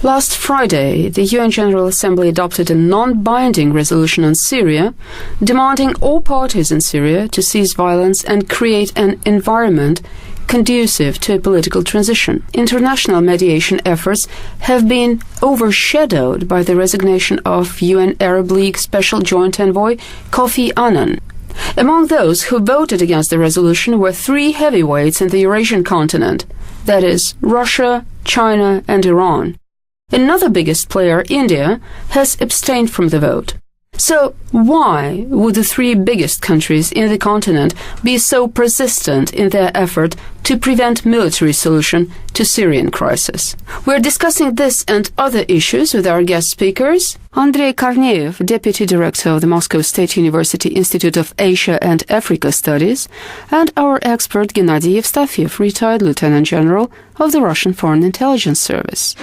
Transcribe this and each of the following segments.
Last Friday, the UN General Assembly adopted a non-binding resolution on Syria, demanding all parties in Syria to cease violence and create an environment conducive to a political transition. International mediation efforts have been overshadowed by the resignation of UN Arab League Special Joint Envoy Kofi Annan. Among those who voted against the resolution were three heavyweights in the Eurasian continent, that is, Russia, China and Iran. Another biggest player, India, has abstained from the vote. So why would the three biggest countries in the continent be so persistent in their effort to prevent military solution to Syrian crisis? We're discussing this and other issues with our guest speakers. Andrei Korneev, Deputy Director of the Moscow State University Institute of Asia and Africa Studies, and our expert Gennady Evstafiev, retired Lieutenant General of the Russian Foreign Intelligence Service.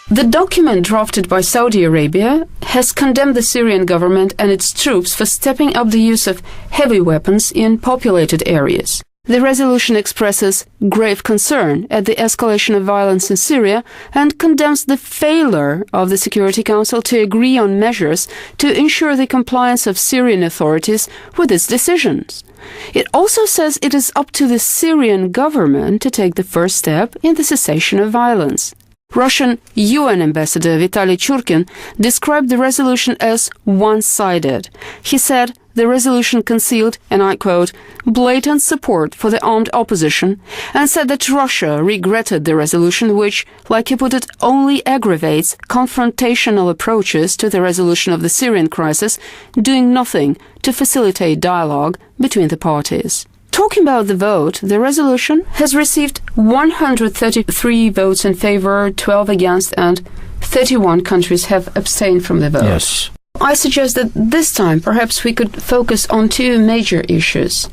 The document drafted by Saudi Arabia has condemned the Syrian government and its troops for stepping up the use of heavy weapons in populated areas. The resolution expresses grave concern at the escalation of violence in Syria and condemns the failure of the Security Council to agree on measures to ensure the compliance of Syrian authorities with its decisions. It also says it is up to the Syrian government to take the first step in the cessation of violence. Russian UN Ambassador Vitaly Churkin described the resolution as one-sided. He said the resolution concealed, and I quote, blatant support for the armed opposition, and said that Russia regretted the resolution which, like he put it, only aggravates confrontational approaches to the resolution of the Syrian crisis, doing nothing to facilitate dialogue between the parties. Talking about the vote, the resolution has received 133 votes in favor, 12 against, and 31 countries have abstained from the vote. Yes. I suggest that this time perhaps we could focus on two major issues.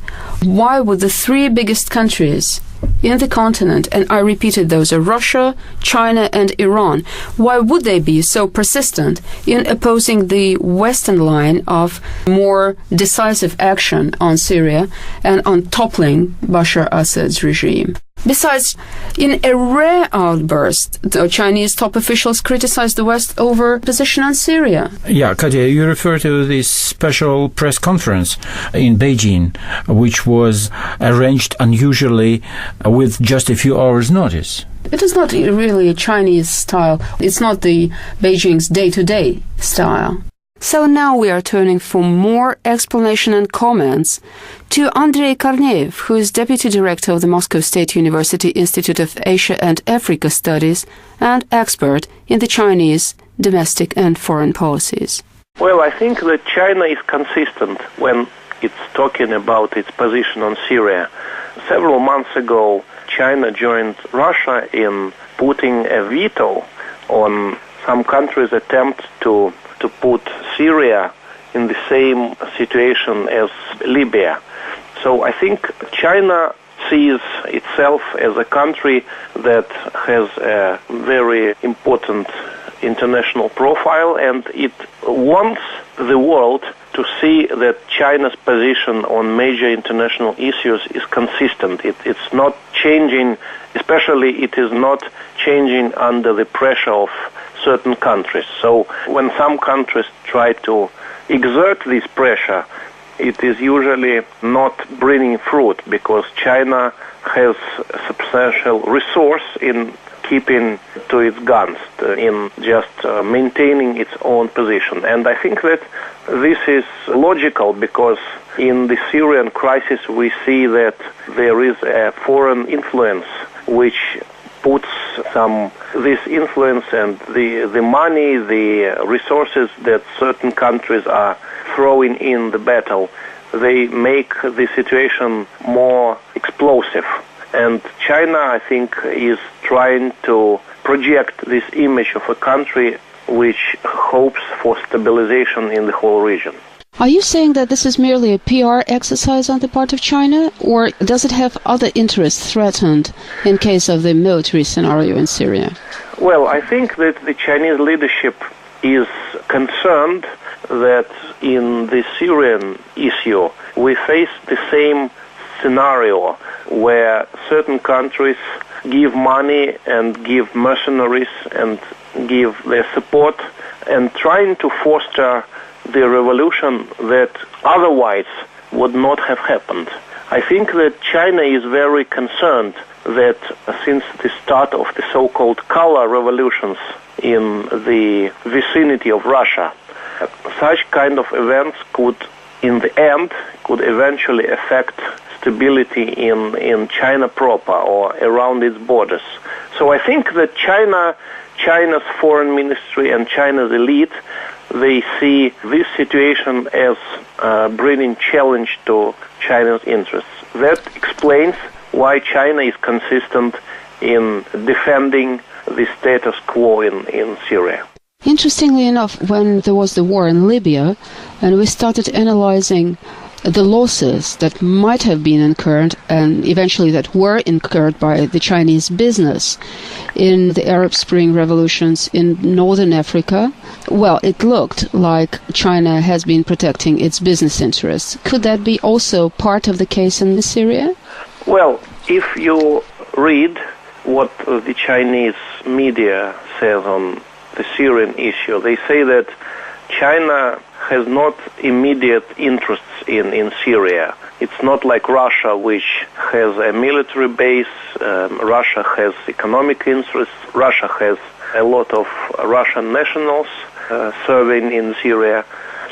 Why would the three biggest countries in the continent, and I repeated those are Russia, China and Iran, why would they be so persistent in opposing the Western line of more decisive action on Syria and on toppling Bashar Assad's regime? Besides, in a rare outburst, the Chinese top officials criticized the West over position on Syria. Yeah, Katya, you refer to this special press conference in Beijing, which was arranged unusually with just a few hours' notice. It is not really a Chinese style. It's not the Beijing's day-to-day style. So now we are turning for more explanation and comments to Andrei Korneev, who is Deputy Director of the Moscow State University Institute of Asia and Africa Studies and expert in the Chinese domestic and foreign policies. Well, I think that China is consistent when it's talking about its position on Syria. Several months ago, China joined Russia in putting a veto on some countries' attempt to put Syria in the same situation as Libya. So I think China sees itself as a country that has a very important international profile, and it wants the world to see that China's position on major international issues is consistent. It's not changing, especially it is not changing under the pressure of certain countries. So when some countries try to exert this pressure, it is usually not bringing fruit because China has a substantial resource in keeping to its guns, in just maintaining its own position. And I think that this is logical because in the Syrian crisis we see that there is a foreign influence which puts this influence and the money, the resources that certain countries are throwing in the battle, they make the situation more explosive. And China, I think, is trying to project this image of a country which hopes for stabilization in the whole region. Are you saying that this is merely a PR exercise on the part of China, or does it have other interests threatened in case of the military scenario in Syria? Well, I think that the Chinese leadership is concerned that in the Syrian issue we face the same scenario where certain countries give money and give mercenaries and give their support and trying to foster the revolution that otherwise would not have happened. I think that China is very concerned that since the start of the so-called color revolutions in the vicinity of Russia, such kind of events could eventually affect stability in China proper or around its borders. So I think that China's foreign ministry and China's elite, they see this situation as bringing challenge to China's interests. That explains why China is consistent in defending the status quo in Syria. Interestingly enough, when there was the war in Libya, and we started analyzing the losses that might have been incurred and eventually that were incurred by the Chinese business in the Arab Spring revolutions in northern Africa, well, it looked like China has been protecting its business interests. Could that be also part of the case in Syria? Well, if you read what the Chinese media says on the Syrian issue, they say that China has not immediate interests in Syria. It's not like Russia, which has a military base. Russia has economic interests. Russia has a lot of Russian nationals serving in Syria.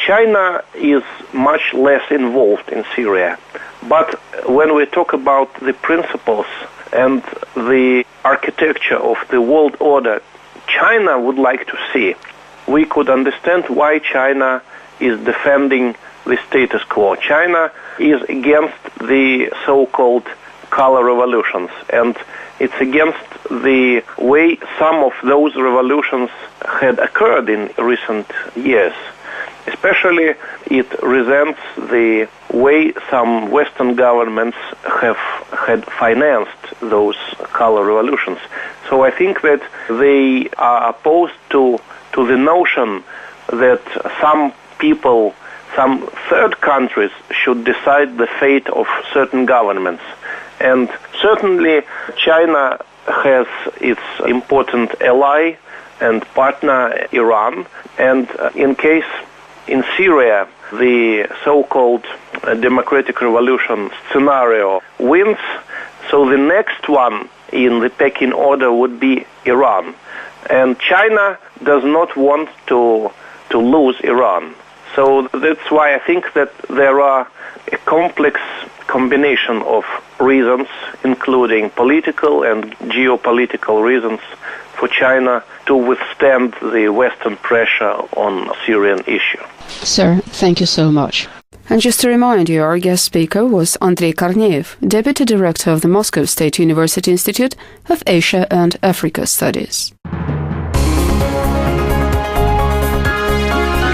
China is much less involved in Syria. But when we talk about the principles and the architecture of the world order China would like to see, we could understand why China is defending the status quo. China is against the so-called color revolutions, and it's against the way some of those revolutions had occurred in recent years. Especially, it resents the way some Western governments had financed those color revolutions. So I think that they are opposed to the notion that some people, some third countries should decide the fate of certain governments. And certainly China has its important ally and partner, Iran, and in case in Syria the so-called democratic revolution scenario wins, so the next one in the pecking order would be Iran. And China does not want to lose Iran. So that's why I think that there are a complex combination of reasons, including political and geopolitical reasons, for China to withstand the Western pressure on the Syrian issue. Sir, thank you so much. And just to remind you, our guest speaker was Andrei Korneev, Deputy Director of the Moscow State University Institute of Asia and Africa Studies.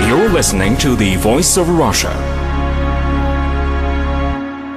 You're listening to the Voice of Russia.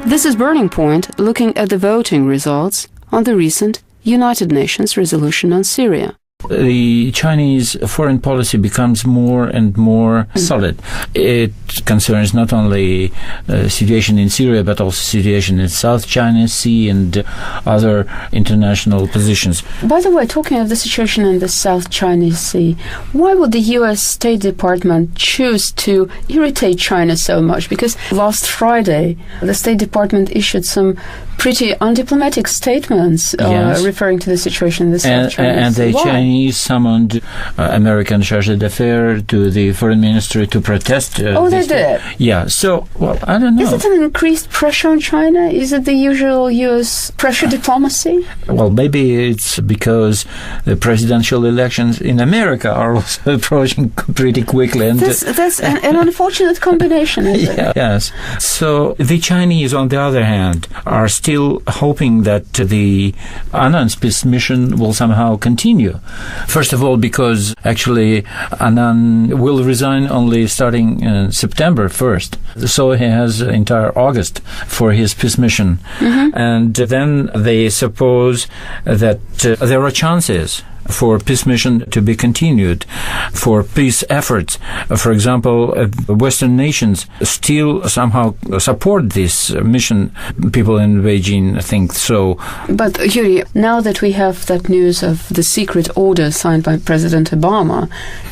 This is Burning Point, looking at the voting results on the recent United Nations resolution on Syria. The Chinese foreign policy becomes more and more solid. It concerns not only the situation in Syria, but also situation in South China Sea and other international positions. By the way, talking of the situation in the South China Sea, why would the U.S. State Department choose to irritate China so much? Because last Friday, the State Department issued some pretty undiplomatic statements referring to the situation in the South China Sea. And the Chinese summoned American charge d'affaires to the foreign ministry to protest. They did? Yeah, so, well, I don't know. Is it an increased pressure on China? Is it the usual U.S. pressure diplomacy? Well, maybe it's because the presidential elections in America are also approaching pretty quickly. And that's an unfortunate combination, isn't it? Yes. So the Chinese, on the other hand, are still hoping that the Annan's peace mission will somehow continue. First of all, because actually Annan will resign only starting September 1st. So he has entire August for his peace mission. Mm-hmm. And then they suppose that there are chances for peace mission to be continued, for peace efforts. For example, Western nations still somehow support this mission. People in Beijing think so. But, Yuri, now that we have that news of the secret order signed by President Obama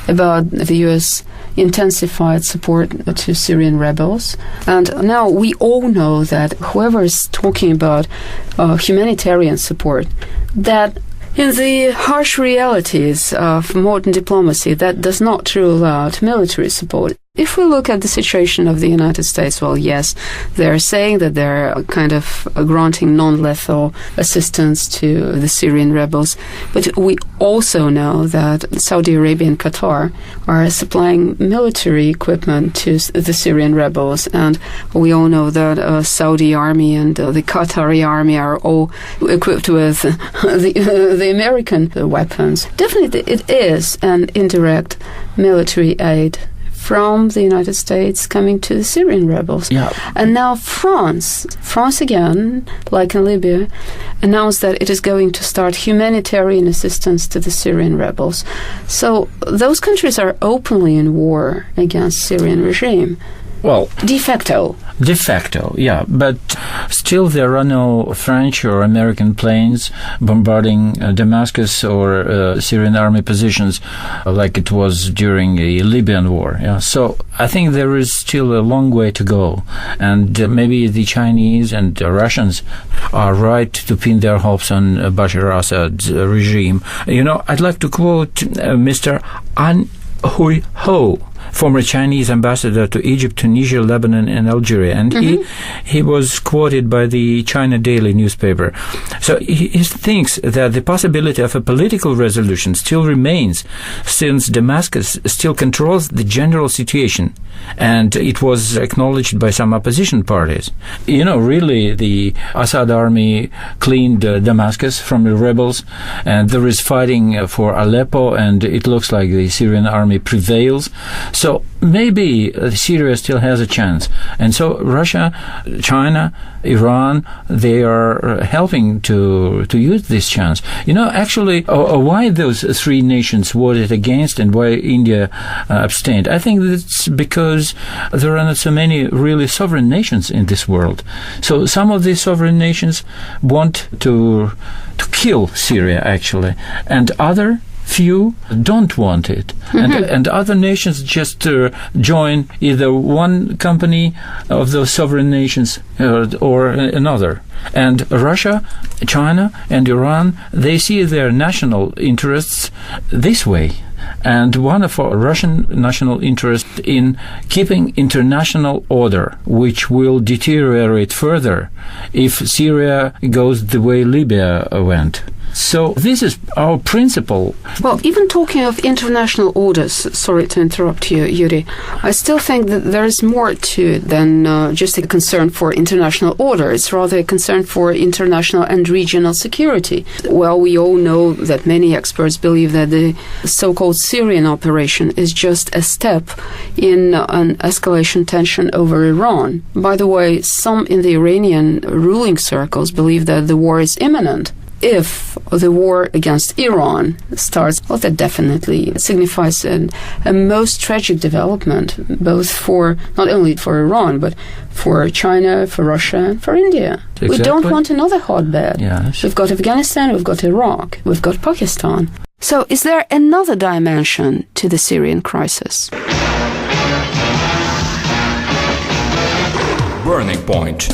about the U.S. intensified support to Syrian rebels, and now we all know that whoever is talking about humanitarian support, that in the harsh realities of modern diplomacy, that does not rule out military support. If we look at the situation of the United States, well, yes, they're saying that they're kind of granting non-lethal assistance to the Syrian rebels, but we also know that Saudi Arabia and Qatar are supplying military equipment to the Syrian rebels, and we all know that Saudi army and the Qatari army are all equipped with the American weapons. Definitely, it is an indirect military aid from the United States coming to the Syrian rebels. Yeah. And now France again, like in Libya, announced that it is going to start humanitarian assistance to the Syrian rebels. So those countries are openly in war against Syrian regime. Well, De facto, yeah. But still there are no French or American planes bombarding Damascus or Syrian army positions like it was during the Libyan war. Yeah. So I think there is still a long way to go. And maybe the Chinese and the Russians are right to pin their hopes on Bashar Assad's regime. You know, I'd like to quote Mr. An Hui Ho, former Chinese ambassador to Egypt, Tunisia, Lebanon, and Algeria. And he was quoted by the China Daily newspaper. So he thinks that the possibility of a political resolution still remains, since Damascus still controls the general situation, and it was acknowledged by some opposition parties. You know, really, the Assad army cleaned Damascus from the rebels, and there is fighting for Aleppo, and it looks like the Syrian army prevails. So maybe Syria still has a chance. And so Russia, China, Iran, they are helping to use this chance. You know, actually, why those three nations voted against and why India abstained? I think that's because there are not so many really sovereign nations in this world. So some of these sovereign nations want to kill Syria, actually, and other few don't want it. And other nations just join either one company of those sovereign nations or another. And Russia, China, and Iran, they see their national interests this way. And one of our Russian national interests in keeping international order, which will deteriorate further if Syria goes the way Libya went. So this is our principle. Well, even talking of international orders, sorry to interrupt you, Yuri, I still think that there is more to it than just a concern for international order. It's rather a concern for international and regional security. Well, we all know that many experts believe that the so-called Syrian operation is just a step in an escalation tension over Iran. By the way, some in the Iranian ruling circles believe that the war is imminent. If the war against Iran starts, well, that definitely signifies a most tragic development, both for, not only for Iran, but for China, for Russia, and for India. Exactly. We don't want another hotbed. Yes. We've got Afghanistan, we've got Iraq, we've got Pakistan. So is there another dimension to the Syrian crisis? Burning Point.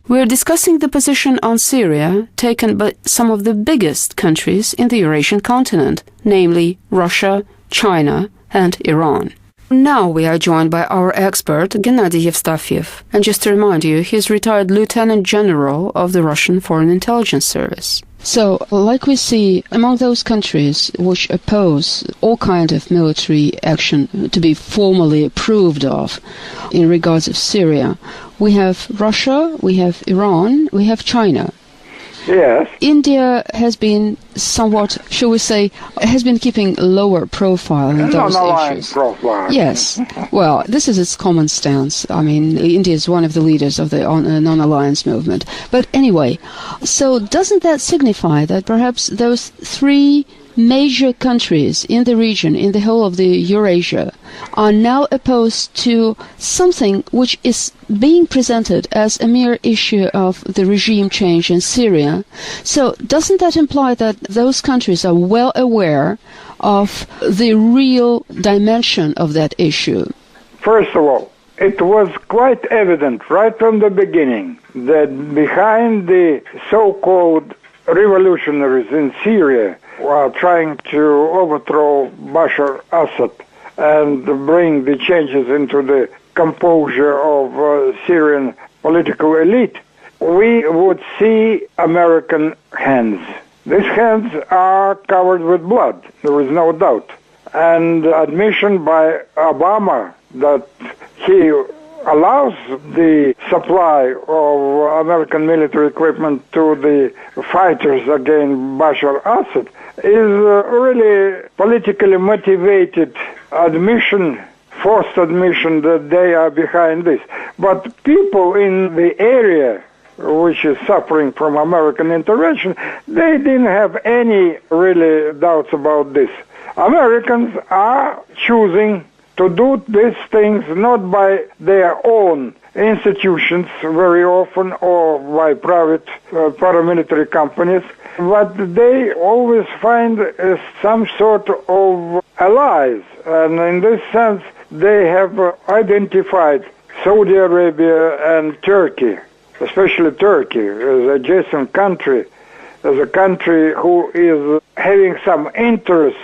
We're discussing the position on Syria taken by some of the biggest countries in the Eurasian continent, namely Russia, China, and Iran. Now we are joined by our expert, Gennady Yevstafiev. And just to remind you, he's retired Lieutenant General of the Russian Foreign Intelligence Service. So, like we see, among those countries which oppose all kind of military action to be formally approved of in regards of Syria, we have Russia, we have Iran, we have China. Yes. India has been somewhat, shall we say, has been keeping lower profile in those issues. Profile. Yes. Well, this is its common stance. I mean, India is one of the leaders of the non-alliance movement. But anyway, so doesn't that signify that perhaps those three major countries in the region, in the whole of the Eurasia, are now opposed to something which is being presented as a mere issue of the regime change in Syria? So doesn't that imply that those countries are well aware of the real dimension of that issue? First of all, it was quite evident right from the beginning that behind the so-called revolutionaries in Syria while trying to overthrow Bashar Assad and bring the changes into the composure of Syrian political elite, we would see American hands. These hands are covered with blood, there is no doubt. And admission by Obama that he allows the supply of American military equipment to the fighters against Bashar Assad is really politically motivated admission, forced admission that they are behind this. But people in the area which is suffering from American intervention, they didn't have any really doubts about this. Americans are choosing to do these things not by their own institutions very often or by private paramilitary companies, but they always find some sort of allies. And in this sense, they have identified Saudi Arabia and Turkey, especially Turkey, as an adjacent country, as a country who is having some interest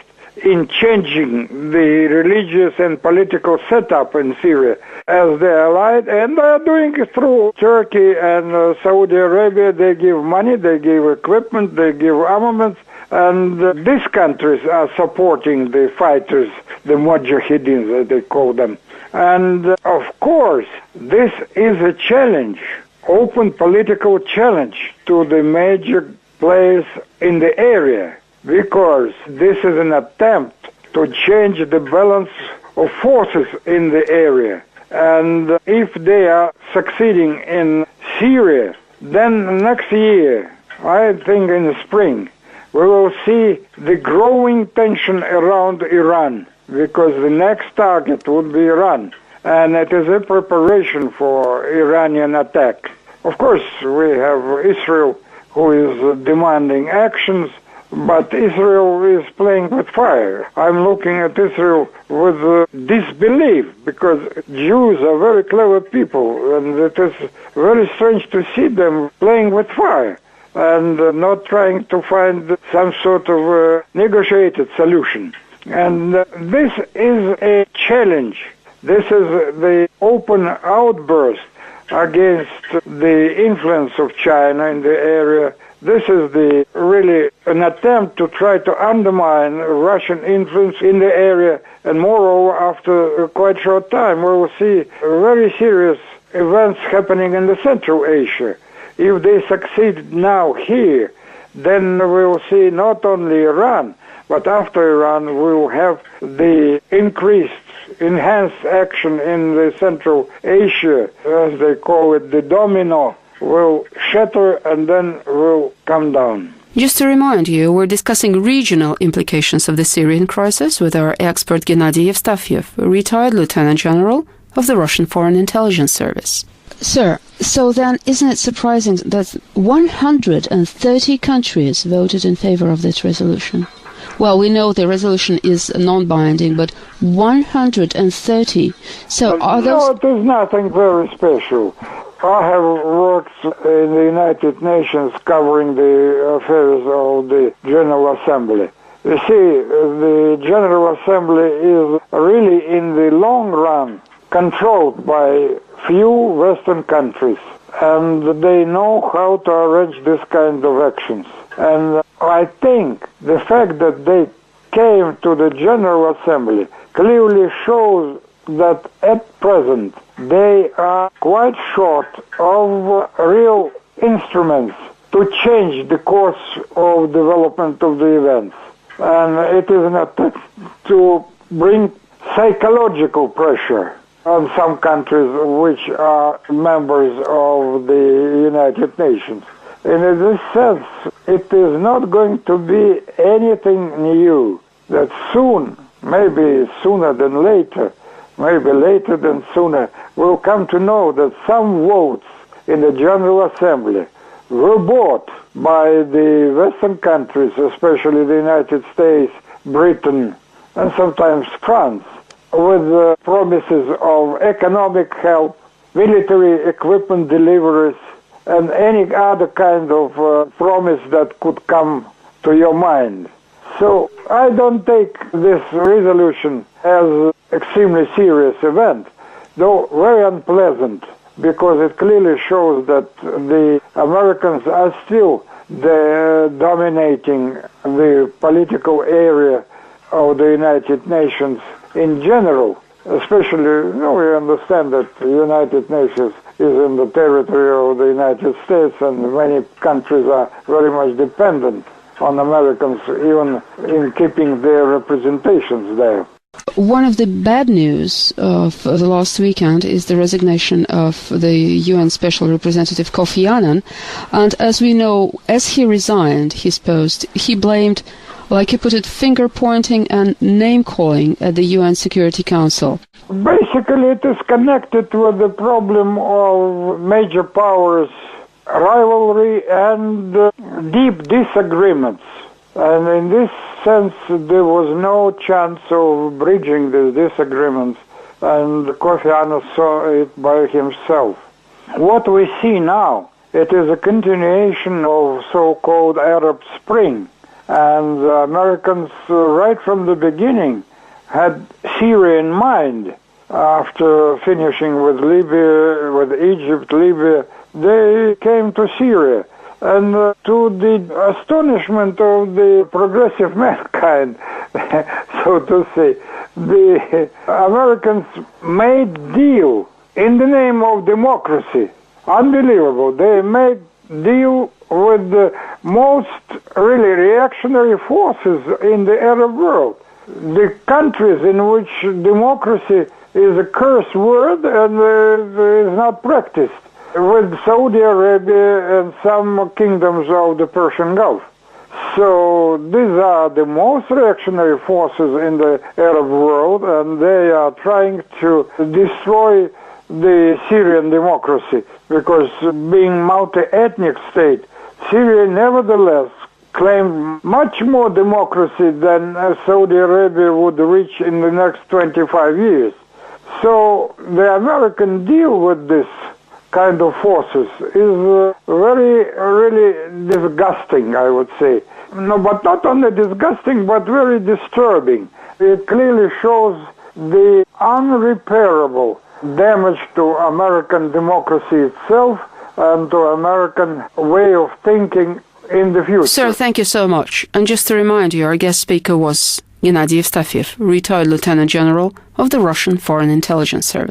in changing the religious and political setup in Syria as their allied, and they are doing it through Turkey and Saudi Arabia. They give money, they give equipment, they give armaments, and these countries are supporting the fighters, the mujahideen, as they call them. And of course, this is a challenge, open political challenge to the major players in the area, because this is an attempt to change the balance of forces in the area. And if they are succeeding in Syria, then next year, I think in the spring, we will see the growing tension around Iran, because the next target would be Iran. And it is a preparation for Iranian attack. Of course, we have Israel, who is demanding actions, but Israel is playing with fire. I'm looking at Israel with disbelief, because Jews are very clever people, and it is very strange to see them playing with fire and not trying to find some sort of negotiated solution. And this is a challenge. This is the open outburst against the influence of China in the area. This is really an attempt to try to undermine Russian influence in the area, and moreover, after a quite short time, we will see very serious events happening in the Central Asia. If they succeed now here, then we will see not only Iran, but after Iran, we will have the enhanced action in the Central Asia, as they call it, the domino will shatter and then will come down. Just to remind you, we're discussing regional implications of the Syrian crisis with our expert Gennady Yevstafiev, retired Lieutenant General of the Russian Foreign Intelligence Service. Sir, so then isn't it surprising that 130 countries voted in favor of this resolution? Well, we know the resolution is non-binding, but 130. So are those... No, it is nothing very special. I have worked in the United Nations covering the affairs of the General Assembly. You see, the General Assembly is really, in the long run, controlled by few Western countries, and they know how to arrange this kind of actions. And I think the fact that they came to the General Assembly clearly shows that at present they are quite short of real instruments to change the course of development of the events. And it is an attempt to bring psychological pressure on some countries which are members of the United Nations. And in this sense, it is not going to be anything new that soon, maybe sooner than later, maybe later than sooner, we'll come to know that some votes in the General Assembly were bought by the Western countries, especially the United States, Britain, and sometimes France, with promises of economic help, military equipment deliveries, and any other kind of promise that could come to your mind. So I don't take this resolution as an extremely serious event, though very unpleasant, because it clearly shows that the Americans are still dominating the political area of the United Nations in general. Especially, we understand that the United Nations is in the territory of the United States, and many countries are very much dependent on Americans, even in keeping their representations there. One of the bad news of the last weekend is the resignation of the UN Special Representative Kofi Annan. And as we know, as he resigned his post, he blamed, like he put it, finger-pointing and name-calling at the UN Security Council. Basically, it is connected with the problem of major powers' rivalry and deep disagreements. And in this sense, there was no chance of bridging these disagreements, and Kofi Annan saw it by himself. What we see now, it is a continuation of so-called Arab Spring, and the Americans, right from the beginning, had Syria in mind. After finishing with Libya, with Egypt, Libya, they came to Syria. And to the astonishment of the progressive mankind, so to say, the Americans made deal in the name of democracy. Unbelievable. They made deal with the most really reactionary forces in the Arab world. The countries in which democracy is a curse word and is not practiced, with Saudi Arabia and some kingdoms of the Persian Gulf. So these are the most reactionary forces in the Arab world, and they are trying to destroy the Syrian democracy, because being multi-ethnic state, Syria nevertheless claimed much more democracy than Saudi Arabia would reach in the next 25 years. So the American deal with this kind of forces is very, really disgusting, I would say. No, but not only disgusting, but very disturbing. It clearly shows the unrepairable damage to American democracy itself and to American way of thinking in the future. Sir, thank you so much. And just to remind you, our guest speaker was Gennady Evstafiev, retired Lieutenant General of the Russian Foreign Intelligence Service.